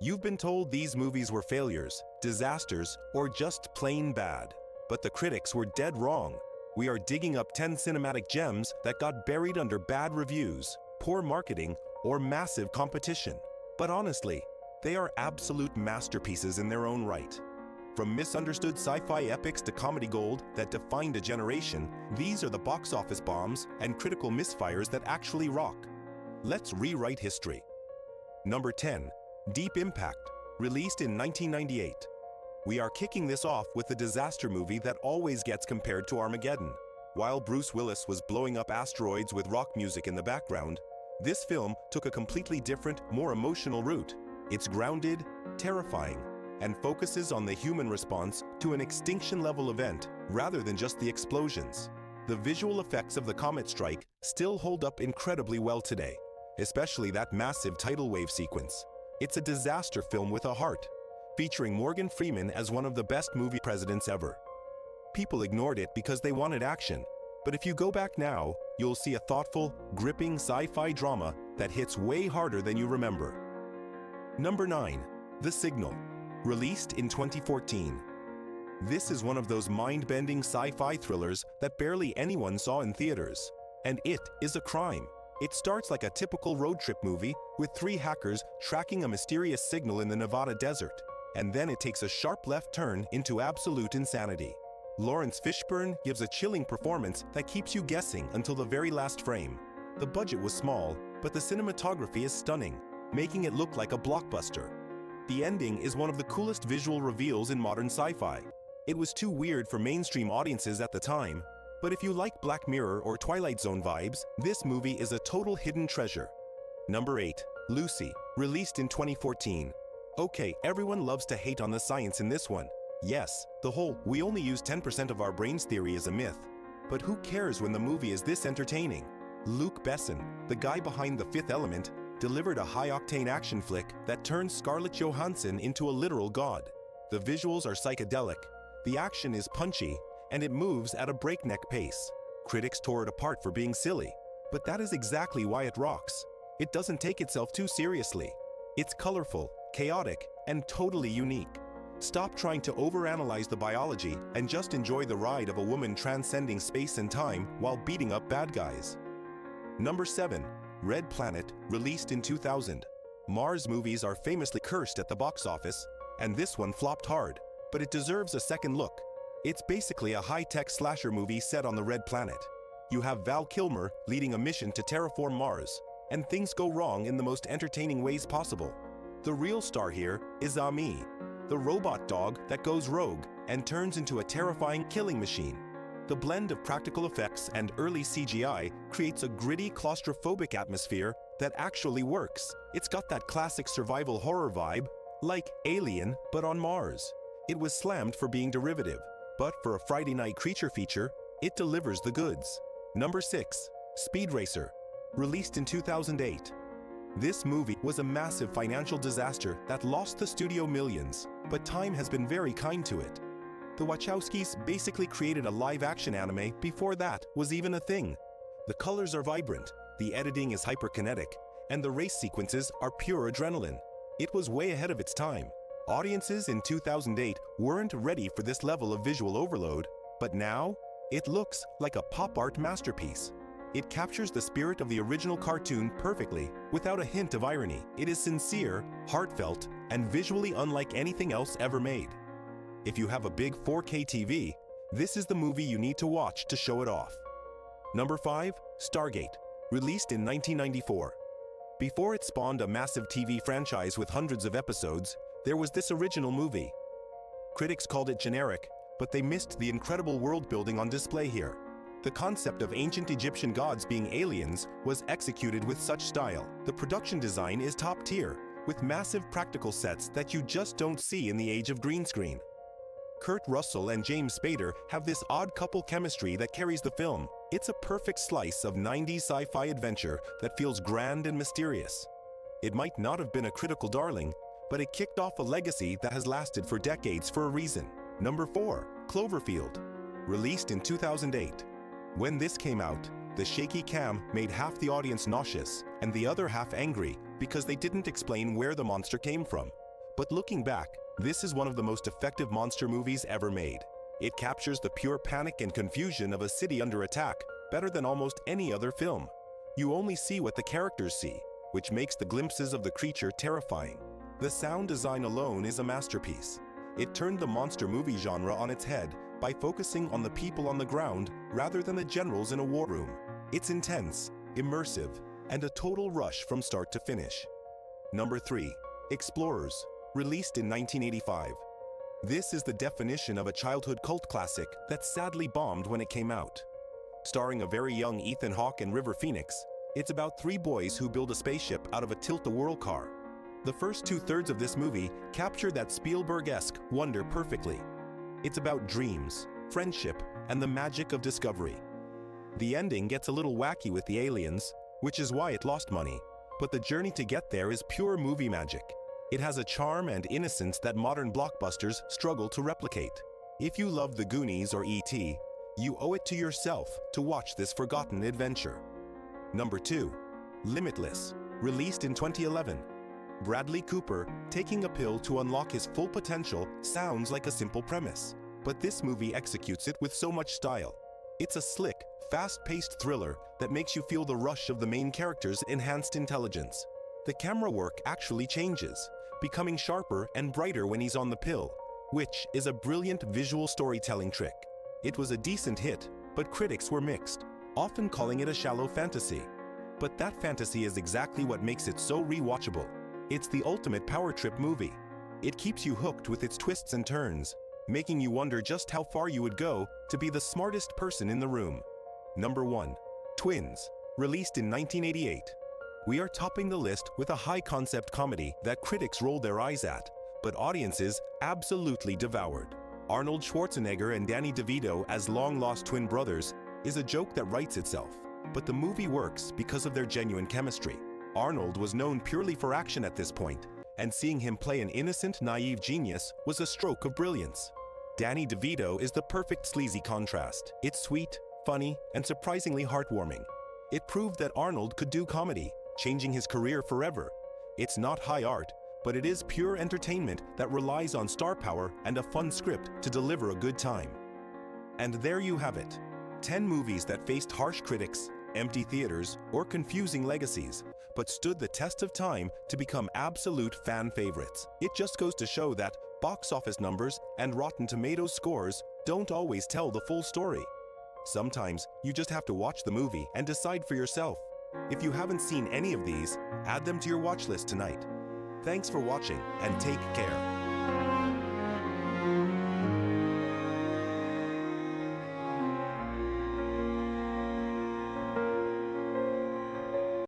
You've been told these movies were failures, disasters, or just plain bad. But the critics were dead wrong. We are digging up 10 cinematic gems that got buried under bad reviews, poor marketing, or massive competition. But honestly, they are absolute masterpieces in their own right. From misunderstood sci-fi epics to comedy gold that defined a generation, these are the box office bombs and critical misfires that actually rock. Let's rewrite history. Number 10. Deep Impact, released in 1998. We are kicking this off with the disaster movie that always gets compared to Armageddon. While Bruce Willis was blowing up asteroids with rock music in the background, this film took a completely different, more emotional route. It's grounded, terrifying, and focuses on the human response to an extinction-level event rather than just the explosions. The visual effects of the comet strike still hold up incredibly well today, especially that massive tidal wave sequence. It's a disaster film with a heart, featuring Morgan Freeman as one of the best movie presidents ever. People ignored it because they wanted action, but if you go back now, you'll see a thoughtful, gripping sci-fi drama that hits way harder than you remember. Number 9. The Signal, released in 2014. This is one of those mind-bending sci-fi thrillers that barely anyone saw in theaters. And it is a crime. It starts like a typical road trip movie with 3 hackers tracking a mysterious signal in the Nevada desert, and then it takes a sharp left turn into absolute insanity. Lawrence Fishburne gives a chilling performance that keeps you guessing until the very last frame. The budget was small, but the cinematography is stunning, making it look like a blockbuster. The ending is one of the coolest visual reveals in modern sci-fi. It was too weird for mainstream audiences at the time, but if you like Black Mirror or Twilight Zone vibes, this movie is a total hidden treasure. Number 8. Lucy, released in 2014. Okay, everyone loves to hate on the science in this one. Yes, the whole "we only use 10% of our brains" theory is a myth. But who cares when the movie is this entertaining? Luc Besson, the guy behind The Fifth Element, delivered a high-octane action flick that turns Scarlett Johansson into a literal god. The visuals are psychedelic, the action is punchy, and it moves at a breakneck pace. Critics tore it apart for being silly, but that is exactly why it rocks. It doesn't take itself too seriously. It's colorful, chaotic, and totally unique. Stop trying to overanalyze the biology and just enjoy the ride of a woman transcending space and time while beating up bad guys. Number 7. Red Planet, released in 2000. Mars movies are famously cursed at the box office, and this one flopped hard, but it deserves a second look. It's basically a high-tech slasher movie set on the Red Planet. You have Val Kilmer leading a mission to terraform Mars, and things go wrong in the most entertaining ways possible. The real star here is Ami, the robot dog that goes rogue and turns into a terrifying killing machine. The blend of practical effects and early CGI creates a gritty, claustrophobic atmosphere that actually works. It's got that classic survival horror vibe, like Alien, but on Mars. It was slammed for being derivative, but for a Friday night creature feature, it delivers the goods. Number 6. Speed Racer, released in 2008. This movie was a massive financial disaster that lost the studio millions, but time has been very kind to it. The Wachowskis basically created a live-action anime before that was even a thing. The colors are vibrant, the editing is hyperkinetic, and the race sequences are pure adrenaline. It was way ahead of its time. Audiences in 2008 weren't ready for this level of visual overload, but now, it looks like a pop art masterpiece. It captures the spirit of the original cartoon perfectly, without a hint of irony. It is sincere, heartfelt, and visually unlike anything else ever made. If you have a big 4K TV, this is the movie you need to watch to show it off. Number 5. Stargate, released in 1994. Before it spawned a massive TV franchise with hundreds of episodes, there was this original movie. Critics called it generic, but they missed the incredible world building on display here. The concept of ancient Egyptian gods being aliens was executed with such style. The production design is top tier, with massive practical sets that you just don't see in the age of green screen. Kurt Russell and James Spader have this odd couple chemistry that carries the film. It's a perfect slice of 90s sci-fi adventure that feels grand and mysterious. It might not have been a critical darling, but it kicked off a legacy that has lasted for decades for a reason. Number 4. Cloverfield, released in 2008. When this came out, the shaky cam made half the audience nauseous and the other half angry because they didn't explain where the monster came from. But looking back, this is one of the most effective monster movies ever made. It captures the pure panic and confusion of a city under attack better than almost any other film. You only see what the characters see, which makes the glimpses of the creature terrifying. The sound design alone is a masterpiece. It turned the monster movie genre on its head by focusing on the people on the ground rather than the generals in a war room. It's intense, immersive, and a total rush from start to finish. Number 3. Explorers, released in 1985. This is the definition of a childhood cult classic that sadly bombed when it came out. Starring a very young Ethan Hawke and River Phoenix, it's about 3 boys who build a spaceship out of a tilt-a-whirl car. The first 2/3 of this movie capture that Spielberg-esque wonder perfectly. It's about dreams, friendship, and the magic of discovery. The ending gets a little wacky with the aliens, which is why it lost money, but the journey to get there is pure movie magic. It has a charm and innocence that modern blockbusters struggle to replicate. If you love The Goonies or E.T., you owe it to yourself to watch this forgotten adventure. Number 2. Limitless, released in 2011. Bradley Cooper taking a pill to unlock his full potential sounds like a simple premise, but this movie executes it with so much style. It's a slick, fast-paced thriller that makes you feel the rush of the main character's enhanced intelligence. The camera work actually changes, becoming sharper and brighter when he's on the pill, which is a brilliant visual storytelling trick. It was a decent hit, but critics were mixed, often calling it a shallow fantasy. But that fantasy is exactly what makes it so rewatchable. It's the ultimate power trip movie. It keeps you hooked with its twists and turns, making you wonder just how far you would go to be the smartest person in the room. Number 1. Twins, released in 1988. We are topping the list with a high-concept comedy that critics rolled their eyes at, but audiences absolutely devoured. Arnold Schwarzenegger and Danny DeVito as long-lost twin brothers is a joke that writes itself, but the movie works because of their genuine chemistry. Arnold was known purely for action at this point, and seeing him play an innocent, naive genius was a stroke of brilliance. Danny DeVito is the perfect sleazy contrast. It's sweet, funny, and surprisingly heartwarming. It proved that Arnold could do comedy, changing his career forever. It's not high art, but it is pure entertainment that relies on star power and a fun script to deliver a good time. And there you have it. 10 movies that faced harsh critics, empty theaters, or confusing legacies, but stood the test of time to become absolute fan favorites. It just goes to show that box office numbers and Rotten Tomatoes scores don't always tell the full story. Sometimes you just have to watch the movie and decide for yourself. If you haven't seen any of these, add them to your watch list tonight. Thanks for watching and take care.